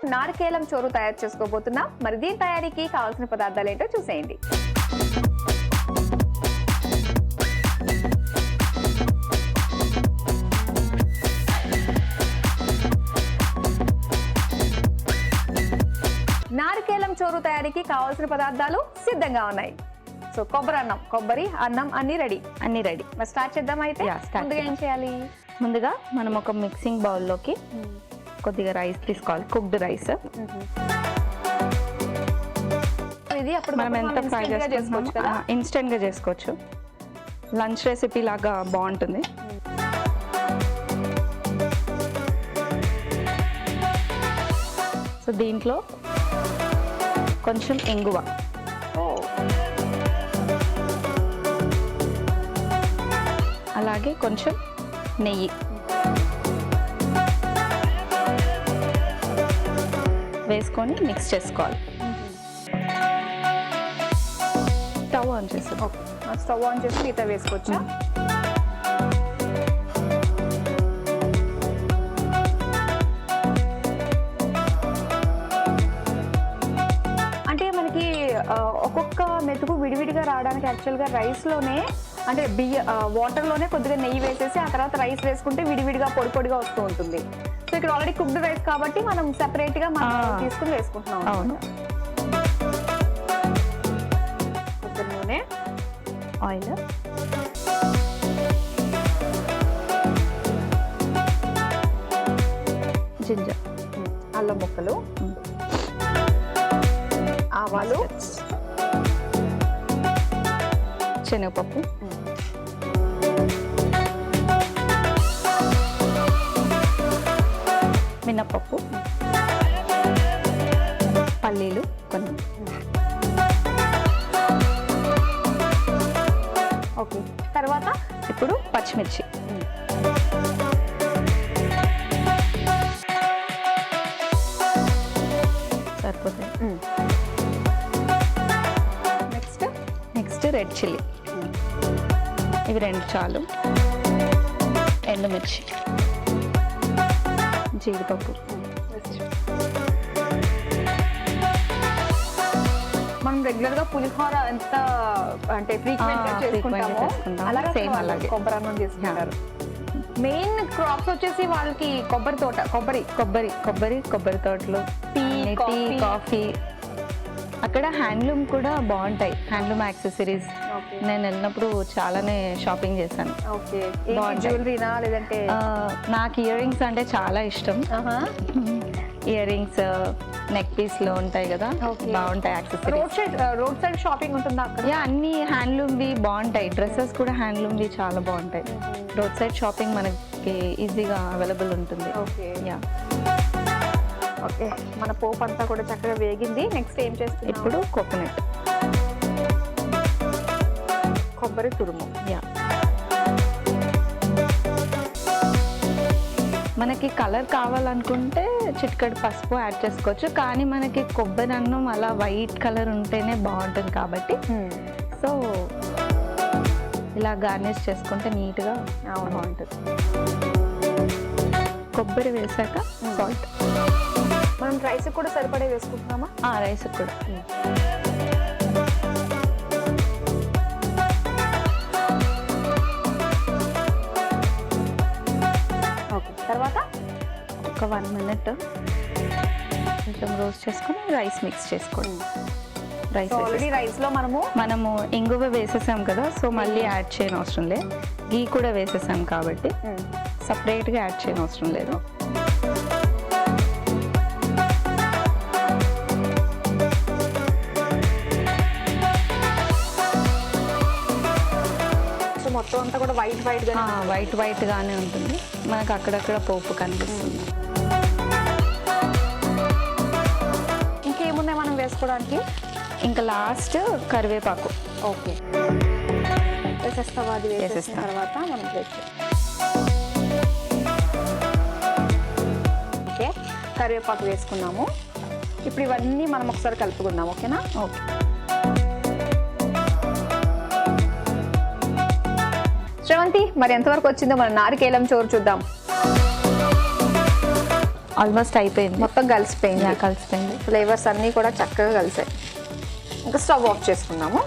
నారికేలం చోరు తయారు చేసుకోబోతున్నాం. మరి దీని తయారీకి కావాల్సిన పదార్థాలు ఏంటో చూసేయండి. నారికేలం చోరు తయారీకి కావాల్సిన పదార్థాలు సిద్ధంగా ఉన్నాయి. సో కొబ్బరి అన్నం అన్ని రెడీ. మరి స్టార్ట్ చేద్దాం. అయితే ముందుగా ఏం చేయాలి? ముందుగా మనం ఒక మిక్సింగ్ బౌల్లోకి కొద్దిగా రైస్ తీసుకోవాలి, కుక్డ్ రైస్. ఇది అప్పుడు మనం ఎంత ఫ్రై చేసుకోవచ్చు కదా, ఇన్స్టెంట్గా చేసుకోవచ్చు. లంచ్ రెసిపీ లాగా బాగుంటుంది. సో దీంట్లో కొంచెం ఇంగువ, అలాగే కొంచెం నెయ్యి వేసుకొని మిక్స్ చేసుకోవాలి. స్టవ్ ఆన్ చేస్తాం. స్టవ్ ఆన్ చేసి మిగతా వేసుకోవచ్చా? అంటే మనకి ఒక్కొక్క మెతుకు విడివిడిగా రావడానికి యాక్చువల్గా రైస్లోనే అంటే వాటర్లోనే కొద్దిగా నెయ్యి వేసేసి ఆ తర్వాత రైస్ వేసుకుంటే విడివిడిగా పొడిగా వస్తూ ఉంటుంది. సో ఇక్కడ ఆల్రెడీ కుక్డ్ రైస్ కాబట్టి మనం సెపరేట్గా మనం తీసుకుని వేసుకుంటున్నాం. అవును. కొబ్బరి నూనె, ఆయిల్, జింజర్, అల్లం ముక్కలు, ఆవాలు, శనగపప్పు, మినప్పప్పు, పల్లీలు కొన్ని. ఓకే. తర్వాత ఇప్పుడు పచ్చిమిర్చి, సరిపోతుంది. నెక్స్ట్ రెడ్ చిల్లీ, ఇవి 2 చాలు. ఎండుమిర్చి, జీడిపప్పు. మనం రెగ్యులర్ గా పులిహోర ఎంత అంటే ఫ్రీక్వెంట్ గా చేసుకుంటామో అలాగే సేమ్ అలాగే కొబ్బరి అన్నం చేసుకుంటారు. మెయిన్ క్రాప్స్ వచ్చేసి వాళ్ళకి కొబ్బరి తోటలు, టీ, కాఫీ. అక్కడ హ్యాండ్లూమ్ కూడా బాగుంటాయి, హ్యాండ్లూమ్ యాక్సెసరీస్. నేను వెళ్ళినప్పుడు చాలానే షాపింగ్ చేశాను. జ్యువెలరీనా లేదంటే? నాకు ఇయర్ రింగ్స్ అంటే చాలా ఇష్టం. ఇయర్ రింగ్స్ నెక్ పీస్ లో ఉంటాయి కదా, బాగుంటాయి యాక్సెసరీస్. రోడ్ సైడ్ షాపింగ్ ఉంటుందా అక్కడ? అన్ని హ్యాండ్లూమ్వి బాగుంటాయి. డ్రెస్సెస్ కూడా హ్యాండ్లూమ్వి చాలా బాగుంటాయి. రోడ్ సైడ్ షాపింగ్ మనకి ఈజీగా అవైలబుల్ ఉంటుంది. ఓకే, మన పోపు అంతా కూడా చక్కగా వేగింది. నెక్స్ట్ ఏం చేస్తాం? ఇప్పుడు కొబ్బరి తురుము. మనకి కలర్ కావాలనుకుంటే చిటికెడు పసుపు యాడ్ చేసుకోవచ్చు, కానీ మనకి కొబ్బరి అన్నం అలా వైట్ కలర్ ఉంటేనే బాగుంటుంది కాబట్టి సో ఇలా గార్నిష్ చేసుకుంటే నీట్గా బాగుంటుంది. కొబ్బరి వేసాక సాల్ట్. మనం రైస్ కూడా సరిపడే వేసుకుంటున్నామా? రైస్ కూడా. ఓకే. తర్వాత ఒక 1 మినిట్ కొంచెం రోస్ట్ చేసుకొని రైస్ మిక్స్ చేసుకోండి. రైస్ లో మనము ఇంగువ వేసేసాం కదా, సో మళ్ళీ యాడ్ చేయని అవసరం లేదు. గీ కూడా వేసేసాం కాబట్టి సపరేట్గా యాడ్ చేయని అవసరం లేదు. మొత్తం అంతా కూడా వైట్ గానే ఉంటుంది. మనకు అక్కడక్కడ పోపు కనిపిస్తుంది. ఇంకేమున్నాయి మనం వేసుకోవడానికి? ఇంకా లాస్ట్ కరివేపాకు. ఓకే, వేసేస్తావా? అది వేసేసిన తర్వాత మనం ఓకే, కరివేపాకు వేసుకున్నాము. ఇప్పుడు ఇవన్నీ మనం ఒకసారి కలుపుకుందాం. ఓకేనా? ఓకే. శ్రవంతి, మరి ఎంతవరకు వచ్చిందో మన నారికేలం చోరు చూద్దాం. ఆల్మోస్ట్ అయిపోయింది. మొత్తం కలిసిపోయింది. కలిసిపోయింది. ఫ్లేవర్స్ అన్నీ కూడా చక్కగా కలిసాయి. ఇంకా స్టవ్ ఆఫ్ చేసుకున్నాము.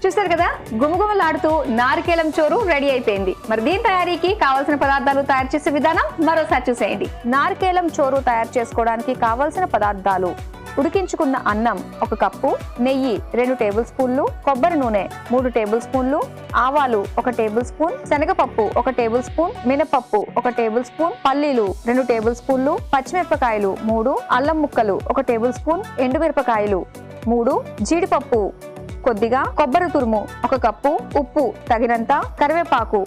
చూసారు కదా, గుమగుమలాడుతూ నారికేలం చోరు రెడీ అయిపోయింది. మరి దీని తయారీకి కావాల్సిన పదార్థాలు, తయారు చేసే విధానం మరోసారి చూసేయండి. నారికేలం చోరు తయారు చేసుకోవడానికి కావాల్సిన పదార్థాలు: ఉడికించుకున్న అన్నం 1 కప్పు, నెయ్యి 2 టేబుల్ స్పూన్లు, కొబ్బరి నూనె 3 టేబుల్ స్పూన్లు, ఆవాలు 1 టేబుల్ స్పూన్, శనగపప్పు 1 టేబుల్ స్పూన్, మినపప్పు 1 టేబుల్ స్పూన్, పల్లీలు 2 టేబుల్ స్పూన్లు, పచ్చిమిరపకాయలు 3, అల్లం ముక్కలు 1 టేబుల్ స్పూన్, ఎండుమిరపకాయలు 3, జీడిపప్పు కొద్దిగా, కొబ్బరి తురుము 1 కప్పు, ఉప్పు తగినంత, కరివేపాకు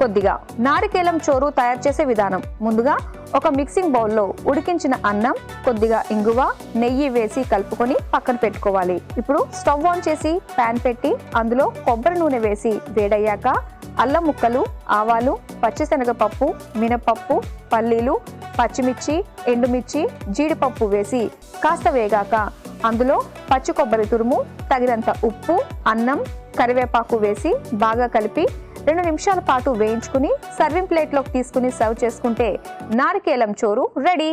కొద్దిగా. నారికేలం చోరు తయారు చేసే విధానం: ముందుగా ఒక మిక్సింగ్ బౌల్లో ఉడికించిన అన్నం, కొద్దిగా ఇంగువ, నెయ్యి వేసి కలుపుకొని పక్కన పెట్టుకోవాలి. ఇప్పుడు స్టవ్ ఆన్ చేసి ప్యాన్ పెట్టి అందులో కొబ్బరి నూనె వేసి వేడయ్యాక అల్లం ముక్కలు, ఆవాలు, పచ్చిశనగపప్పు, మినపప్పు, పల్లీలు, పచ్చిమిర్చి, ఎండుమిర్చి, జీడిపప్పు వేసి కాస్త వేగాక అందులో పచ్చి కొబ్బరి తురుము, తగినంత ఉప్పు, అన్నం, కరివేపాకు వేసి బాగా కలిపి 2 నిమిషాల పాటు వేయించుకుని సర్వింగ్ ప్లేట్లోకి తీసుకుని సర్వ్ చేసుకుంటే నారికేలం చోరు రెడీ.